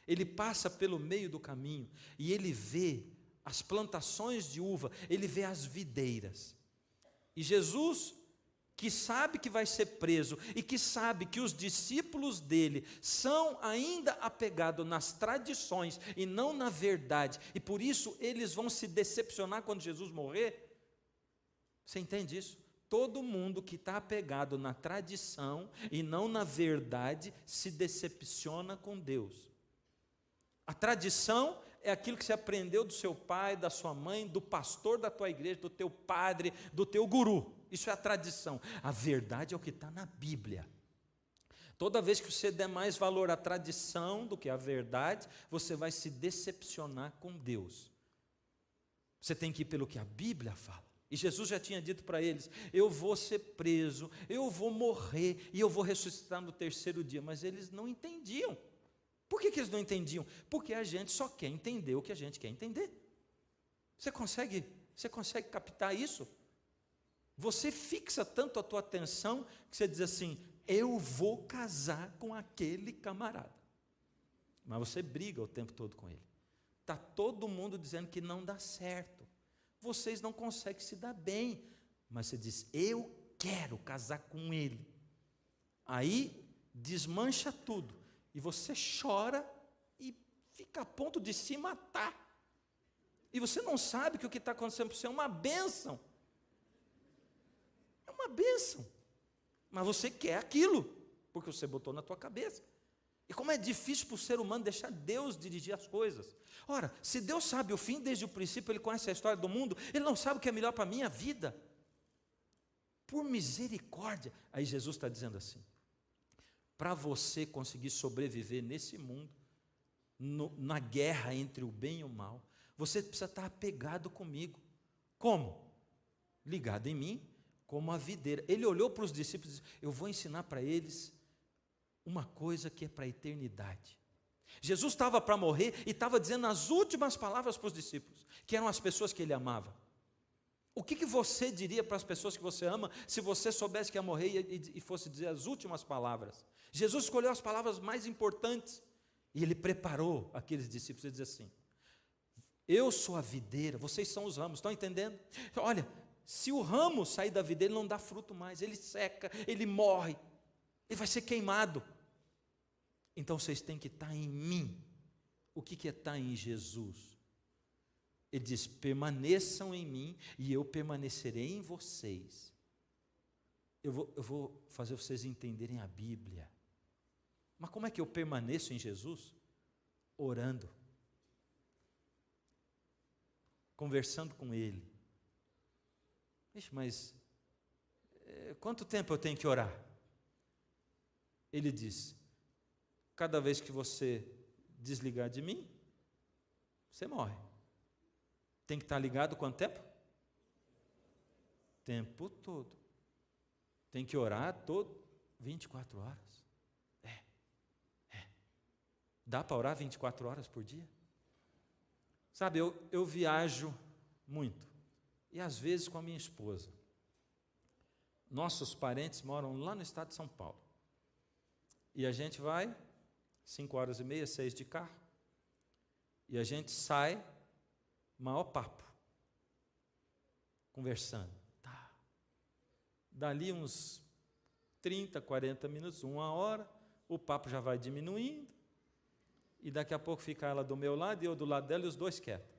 Speaker 1: ele passa pelo meio do caminho e ele vê as plantações de uva, ele vê as videiras. E Jesus, que sabe que vai ser preso e que sabe que os discípulos dele são ainda apegados nas tradições e não na verdade, e por isso eles vão se decepcionar quando Jesus morrer. Você entende isso? Todo mundo que está apegado na tradição e não na verdade se decepciona com Deus. A tradição é aquilo que você aprendeu do seu pai, da sua mãe, do pastor da tua igreja, do teu padre, do teu guru. Isso é a tradição. A verdade é o que está na Bíblia. Toda vez que você der mais valor à tradição do que à verdade, você vai se decepcionar com Deus. Você tem que ir pelo que a Bíblia fala. E Jesus já tinha dito para eles, eu vou ser preso, eu vou morrer e eu vou ressuscitar no terceiro dia. Mas eles não entendiam. Por que eles não entendiam? Porque a gente só quer entender o que a gente quer entender. Você consegue captar isso? Você fixa tanto a tua atenção que você diz assim, eu vou casar com aquele camarada. Mas você briga o tempo todo com ele. Está todo mundo dizendo que não dá certo. Vocês não conseguem se dar bem. Mas você diz, eu quero casar com ele. Aí desmancha tudo. E você chora e fica a ponto de se matar. E você não sabe que o que está acontecendo para você é uma bênção. É uma bênção. Mas você quer aquilo, porque você botou na tua cabeça. E como é difícil para o ser humano deixar Deus dirigir as coisas. Ora, se Deus sabe o fim desde o princípio, Ele conhece a história do mundo, Ele não sabe o que é melhor para a minha vida. Por misericórdia. Aí Jesus está dizendo assim, para você conseguir sobreviver nesse mundo, na guerra entre o bem e o mal, você precisa estar apegado comigo. Como? Ligado em mim, como a videira. Ele olhou para os discípulos e disse, eu vou ensinar para eles uma coisa que é para a eternidade. Jesus estava para morrer e estava dizendo as últimas palavras para os discípulos, que eram as pessoas que ele amava. O que você diria para as pessoas que você ama, se você soubesse que ia morrer e fosse dizer as últimas palavras? Jesus escolheu as palavras mais importantes, e ele preparou aqueles discípulos. Ele diz assim: eu sou a videira, vocês são os ramos. Estão entendendo? Olha, se o ramo sair da videira, ele não dá fruto mais, ele seca, ele morre, ele vai ser queimado. Então vocês têm que estar em mim. O que é estar em Jesus? Ele diz: permaneçam em mim e eu permanecerei em vocês. Eu vou fazer vocês entenderem a Bíblia. Mas como é que eu permaneço em Jesus? Orando, conversando com Ele. Ixi, mas quanto tempo eu tenho que orar? Ele diz: cada vez que você desligar de mim, você morre. Tem que estar ligado quanto tempo? Tempo todo. Tem que orar 24 horas. Dá para orar 24 horas por dia? Sabe, eu viajo muito. E às vezes com a minha esposa. Nossos parentes moram lá no estado de São Paulo. E a gente vai, 5h30, 6 de carro. E a gente sai, maior papo. Conversando. Tá. Dali uns 30, 40 minutos, 1 hora, o papo já vai diminuindo. E daqui a pouco fica ela do meu lado e eu do lado dela e os dois quietos.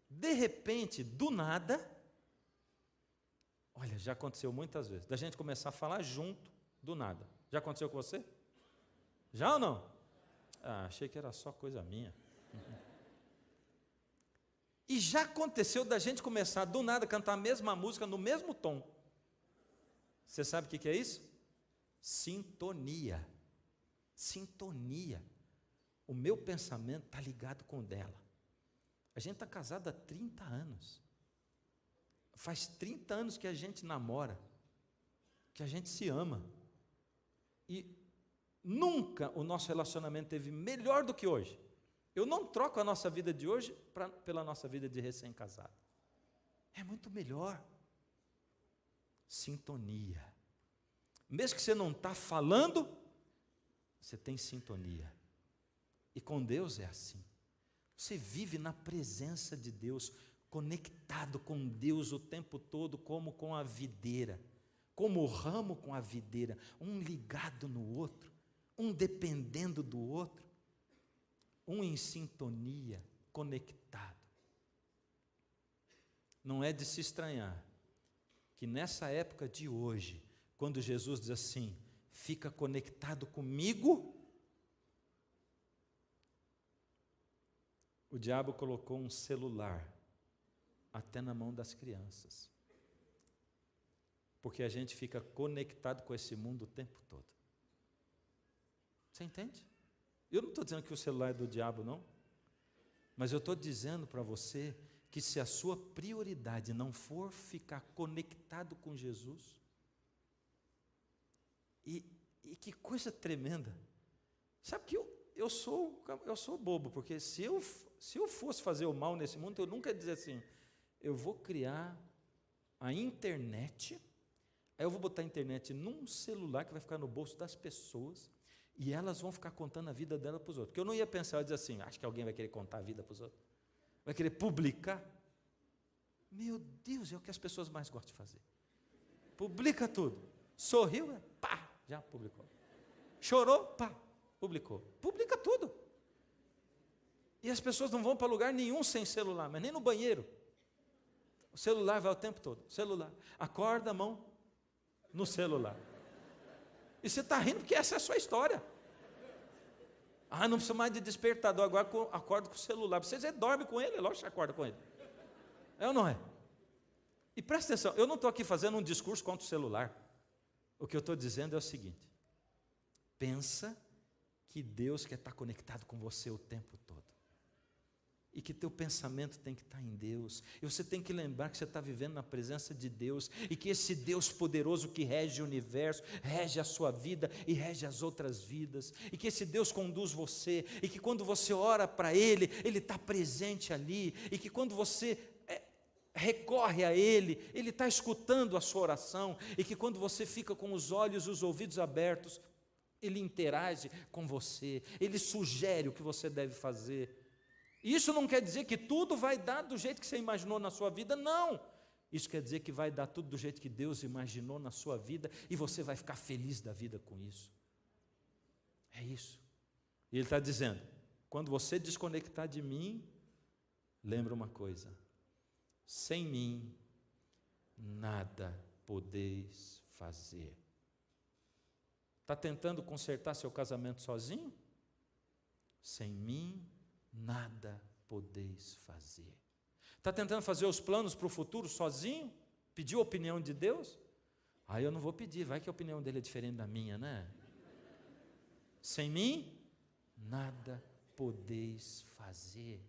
Speaker 1: De repente, do nada, olha, já aconteceu muitas vezes, da gente começar a falar junto, do nada. Já aconteceu com você? Já ou não? Ah, achei que era só coisa minha. E já aconteceu da gente começar do nada a cantar a mesma música no mesmo tom. Você sabe o que é isso? Sintonia. Sintonia. O meu pensamento está ligado com o dela. A gente está casado há 30 anos. Faz 30 anos que a gente namora, que a gente se ama. E nunca o nosso relacionamento teve melhor do que hoje. Eu não troco a nossa vida de hoje pela nossa vida de recém-casado. É muito melhor. Sintonia. Mesmo que você não está falando, você tem sintonia. E com Deus é assim. Você vive na presença de Deus, conectado com Deus o tempo todo, como com a videira, como o ramo com a videira, um ligado no outro, um dependendo do outro, um em sintonia, conectado. Não é de se estranhar que nessa época de hoje, quando Jesus diz assim: fica conectado comigo, o diabo colocou um celular até na mão das crianças, porque a gente fica conectado com esse mundo o tempo todo. Você entende? Eu não estou dizendo que o celular é do diabo, não, mas eu estou dizendo para você que se a sua prioridade não for ficar conectado com Jesus, e que coisa tremenda. Sabe que eu sou bobo, porque se eu fosse fazer o mal nesse mundo, eu nunca ia dizer assim: eu vou criar a internet, aí eu vou botar a internet num celular que vai ficar no bolso das pessoas, e elas vão ficar contando a vida dela para os outros. Porque eu não ia pensar, eu ia dizer assim: acho que alguém vai querer contar a vida para os outros, vai querer publicar. Meu Deus, é o que as pessoas mais gostam de fazer. Publica tudo. Sorriu, pá, já publicou. Chorou, pá, publicou. Publica tudo. E as pessoas não vão para lugar nenhum sem celular, mas nem no banheiro. O celular vai o tempo todo. Celular. Acorda a mão no celular. E você está rindo porque essa é a sua história. Ah, não precisa mais de despertador, agora acorda com o celular. Você dorme com ele, lógico que você acorda com ele. É ou não é? E presta atenção, eu não estou aqui fazendo um discurso contra o celular. O que eu estou dizendo é o seguinte: pensa que Deus quer estar conectado com você o tempo todo. e que teu pensamento tem que estar em Deus, e você tem que lembrar que você está vivendo na presença de Deus, e que esse Deus poderoso que rege o universo, rege a sua vida e rege as outras vidas, e que esse Deus conduz você, e que quando você ora para Ele, Ele está presente ali, e que quando você recorre a Ele, Ele está escutando a sua oração, e que quando você fica com os olhos e os ouvidos abertos, Ele interage com você, Ele sugere o que você deve fazer. Isso não quer dizer que tudo vai dar do jeito que você imaginou na sua vida, não. Isso quer dizer que vai dar tudo do jeito que Deus imaginou na sua vida, e você vai ficar feliz da vida com isso. É isso. E Ele está dizendo, quando você desconectar de mim, lembra uma coisa, sem mim, nada podeis fazer. Está tentando consertar seu casamento sozinho? Sem mim, nada podeis fazer. Está tentando fazer os planos para o futuro sozinho? Pediu a opinião de Deus? Eu não vou pedir, vai que a opinião dele é diferente da minha, né? Sem mim, nada podeis fazer.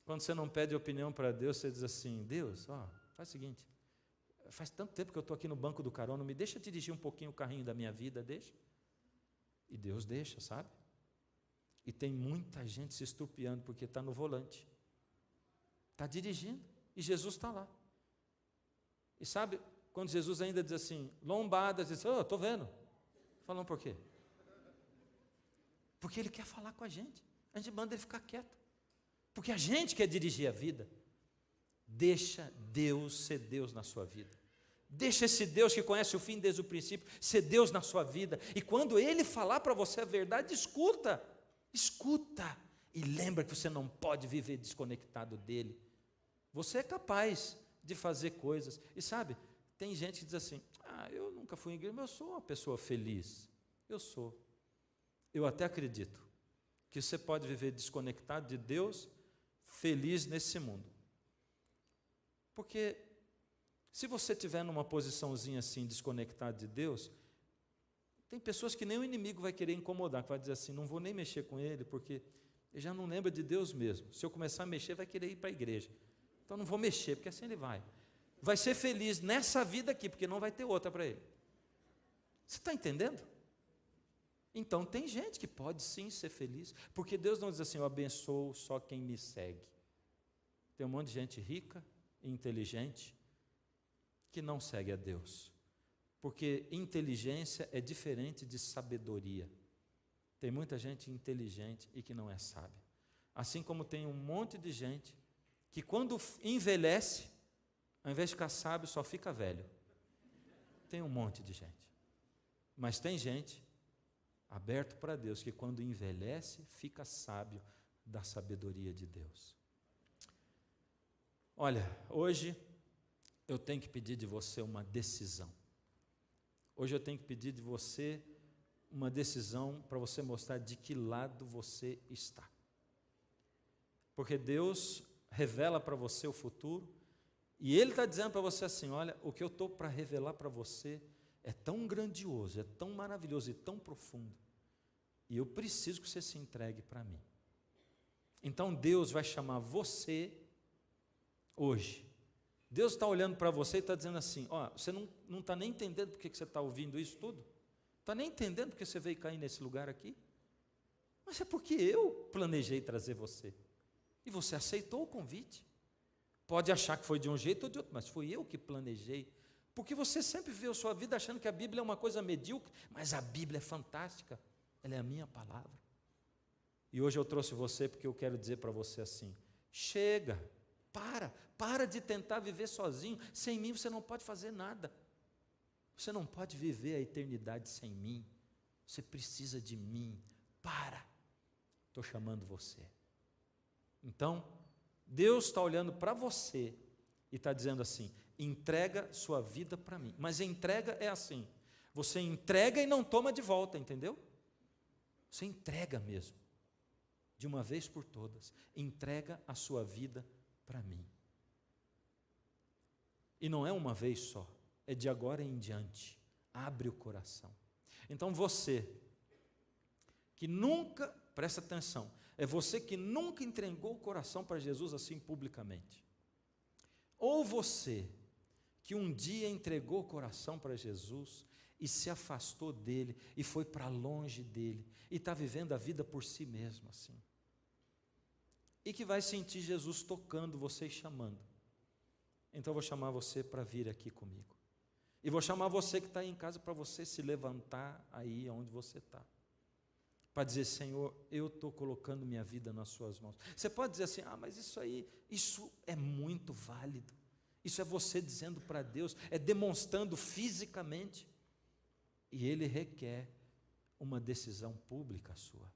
Speaker 1: Quando você não pede opinião para Deus, você diz assim, Deus, faz o seguinte, faz tanto tempo que eu estou aqui no banco do carona, me deixa dirigir um pouquinho o carrinho da minha vida, deixa. E Deus deixa, sabe? E tem muita gente se estrupiando porque está no volante, está dirigindo, e Jesus está lá. E sabe, quando Jesus ainda diz assim, lombadas, diz, estou vendo. Falando por quê? Porque Ele quer falar com a gente manda Ele ficar quieto, porque a gente quer dirigir a vida. Deixa Deus ser Deus na sua vida. Deixa esse Deus que conhece o fim desde o princípio ser Deus na sua vida. E quando Ele falar para você a verdade, escuta. E lembra que você não pode viver desconectado dEle. Você é capaz de fazer coisas. E sabe, tem gente que diz assim, eu nunca fui em igreja, mas eu sou uma pessoa feliz. Eu sou. Eu até acredito que você pode viver desconectado de Deus, feliz nesse mundo. Porque se você estiver numa posiçãozinha assim, desconectado de Deus, tem pessoas que nem o inimigo vai querer incomodar, que vai dizer assim, não vou nem mexer com ele, porque ele já não lembra de Deus mesmo. Se eu começar a mexer, vai querer ir para a igreja. Então não vou mexer, porque assim ele vai. Vai ser feliz nessa vida aqui, porque não vai ter outra para ele. Você está entendendo? Então tem gente que pode sim ser feliz, porque Deus não diz assim, eu abençoo só quem me segue. Tem um monte de gente rica, inteligente, que não segue a Deus, porque inteligência é diferente de sabedoria. Tem muita gente inteligente e que não é sábia, assim como tem um monte de gente que quando envelhece, ao invés de ficar sábio, só fica velho. Tem um monte de gente, mas tem gente aberto para Deus, que quando envelhece, fica sábio da sabedoria de Deus. Olha, hoje eu tenho que pedir de você uma decisão. Hoje eu tenho que pedir de você uma decisão para você mostrar de que lado você está. Porque Deus revela para você o futuro, e Ele está dizendo para você assim, olha, o que eu estou para revelar para você é tão grandioso, é tão maravilhoso e tão profundo, e eu preciso que você se entregue para mim. Então Deus vai chamar você hoje. Deus está olhando para você e está dizendo assim, você não está nem entendendo porque que você está ouvindo isso tudo? Está nem entendendo porque você veio cair nesse lugar aqui? Mas é porque eu planejei trazer você, e você aceitou o convite. Pode achar que foi de um jeito ou de outro, mas fui eu que planejei, porque você sempre viveu a sua vida achando que a Bíblia é uma coisa medíocre, mas a Bíblia é fantástica, ela é a minha palavra. E hoje eu trouxe você porque eu quero dizer para você assim, chega, para de tentar viver sozinho, sem mim você não pode fazer nada, você não pode viver a eternidade sem mim, você precisa de mim, estou chamando você. Então, Deus está olhando para você e está dizendo assim, entrega sua vida para mim, mas entrega é assim, você entrega e não toma de volta, entendeu? Você entrega mesmo, de uma vez por todas, entrega a sua vida para mim. E não é uma vez só, é de agora em diante, abre o coração. Então você, que nunca, presta atenção, é você que nunca entregou o coração para Jesus assim publicamente. Ou você que um dia entregou o coração para Jesus e se afastou dele e foi para longe dele e está vivendo a vida por si mesmo assim. E que vai sentir Jesus tocando você e chamando. Então eu vou chamar você para vir aqui comigo. E vou chamar você que está aí em casa para você se levantar aí onde você está. Para dizer, Senhor, eu estou colocando minha vida nas suas mãos. Você pode dizer assim, mas isso é muito válido. Isso é você dizendo para Deus, é demonstrando fisicamente. E Ele requer uma decisão pública sua.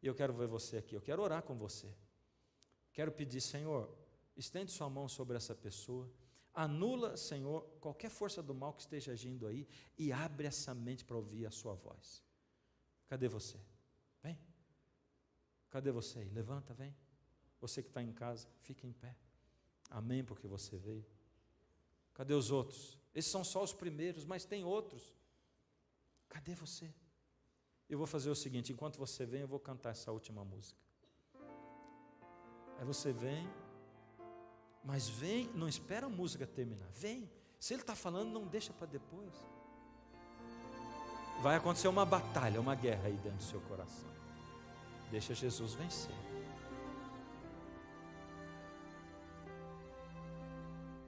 Speaker 1: E eu quero ver você aqui, eu quero orar com você. Quero pedir, Senhor, estende sua mão sobre essa pessoa. Anula, Senhor, qualquer força do mal que esteja agindo aí e abre essa mente para ouvir a sua voz. Cadê você? Vem. Cadê você aí? Levanta, vem. Você que está em casa, fica em pé. Amém, porque você veio. Cadê os outros? Esses são só os primeiros, mas tem outros. Cadê você? Eu vou fazer o seguinte, enquanto você vem, eu vou cantar essa última música. Aí você vem, mas vem, não espera a música terminar, vem. Se ele está falando, não deixa para depois. Vai acontecer uma batalha, uma guerra aí dentro do seu coração. Deixa Jesus vencer.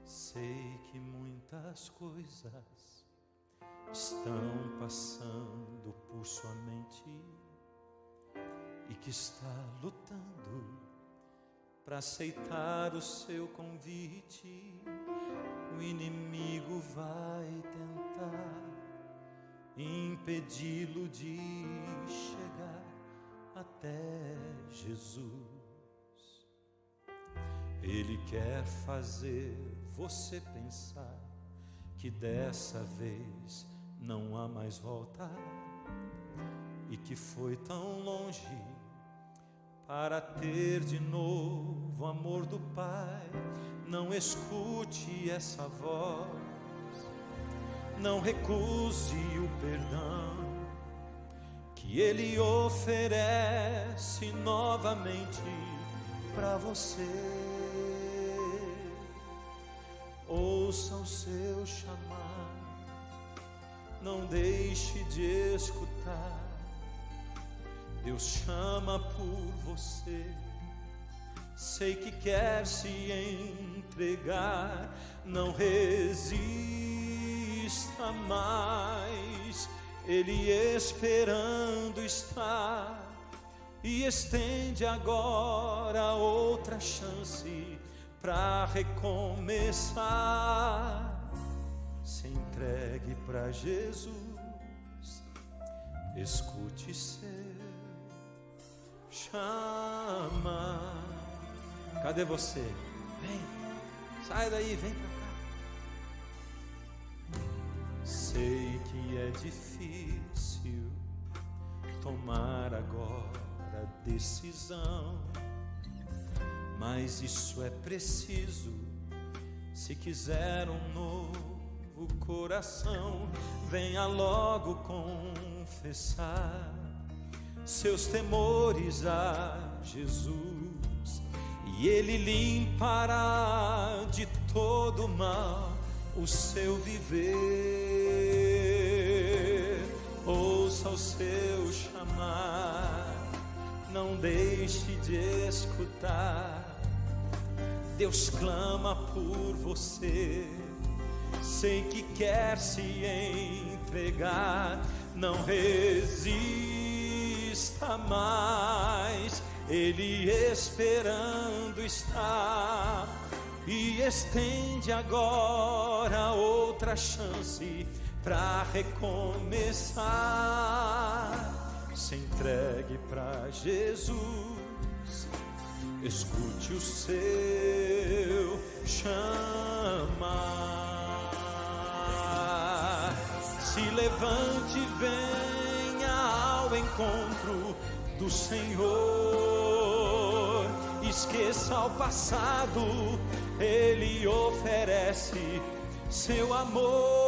Speaker 1: Sei que muitas coisas estão passando por sua mente e que está lutando para aceitar o seu convite. O inimigo vai tentar impedi-lo de chegar até Jesus. Ele quer fazer você pensar que dessa vez não há mais volta e que foi tão longe para ter de novo o amor do Pai. Não escute essa voz, não recuse o perdão que Ele oferece novamente para você. Ouça o seu chamado, não deixe de escutar. Deus chama por você, sei que quer se entregar. Não resista mais, Ele esperando está. E estende agora outra chance para recomeçar. Se entregue para Jesus, escute seu chama. Cadê você? Vem, sai daí, vem para cá. Sei que é difícil tomar agora decisão, mas isso é preciso se quiser um novo coração. Venha logo confessar seus temores a Jesus e Ele limpará de todo mal o seu viver. Ouça o seu chamar, não deixe de escutar. Deus clama por você, sei que quer se entregar. Não resista mais, Ele esperando está. E estende agora outra chance para recomeçar. Se entregue para Jesus, escute o seu chamar. Se levante e venha ao encontro do Senhor. Esqueça o passado, Ele oferece seu amor.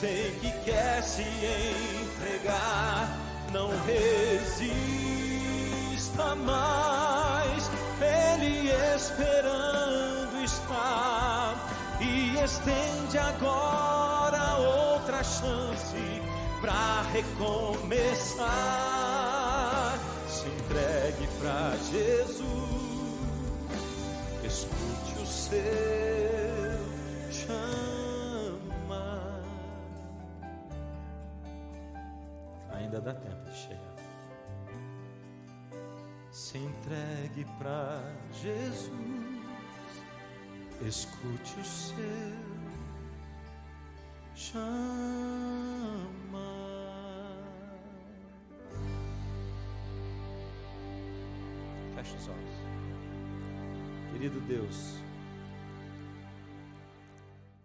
Speaker 1: sei que quer se entregar, não resista mais, Ele esperando está, e estende agora outra chance para recomeçar. Se entregue para Jesus, escute o seu chamar. Ainda dá tempo de chegar. Se entregue para Jesus, escute o seu chamar. Feche os olhos. Querido Deus,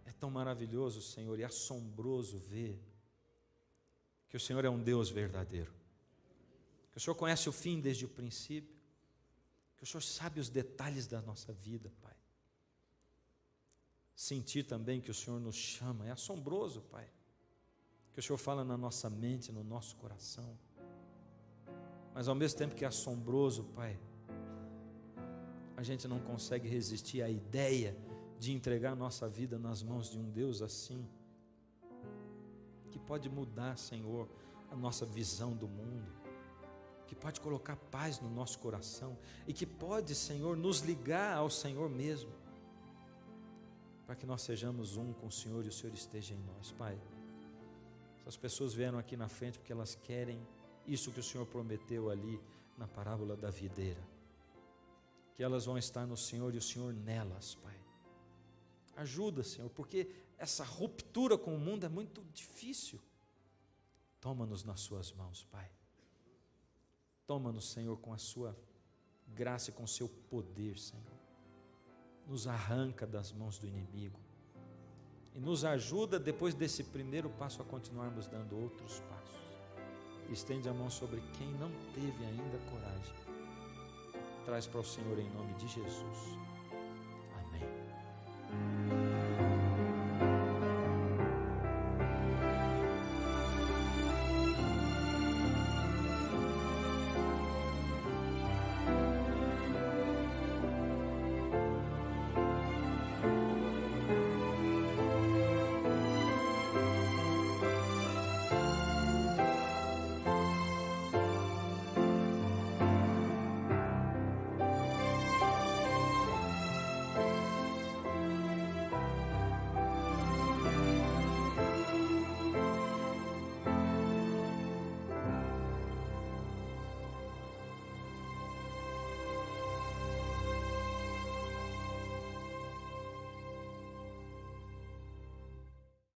Speaker 1: é tão maravilhoso, Senhor, e assombroso ver que o Senhor é um Deus verdadeiro, que o Senhor conhece o fim desde o princípio, que o Senhor sabe os detalhes da nossa vida, Pai. Sentir também que o Senhor nos chama, é assombroso, Pai, que o Senhor fala na nossa mente, no nosso coração, mas ao mesmo tempo que é assombroso, Pai, a gente não consegue resistir à ideia de entregar a nossa vida nas mãos de um Deus assim, que pode mudar, Senhor, a nossa visão do mundo, que pode colocar paz no nosso coração e que pode, Senhor, nos ligar ao Senhor mesmo, para que nós sejamos um com o Senhor e o Senhor esteja em nós. Pai, essas pessoas vieram aqui na frente porque elas querem isso que o Senhor prometeu ali na parábola da videira, que elas vão estar no Senhor e o Senhor nelas, Pai. Ajuda, Senhor, porque essa ruptura com o mundo é muito difícil. Toma-nos nas suas mãos, Pai. Toma-nos, Senhor, com a sua graça e com o seu poder, Senhor. Nos arranca das mãos do inimigo e nos ajuda, depois desse primeiro passo, a continuarmos dando outros passos. Estende a mão sobre quem não teve ainda coragem. Traz para o Senhor em nome de Jesus.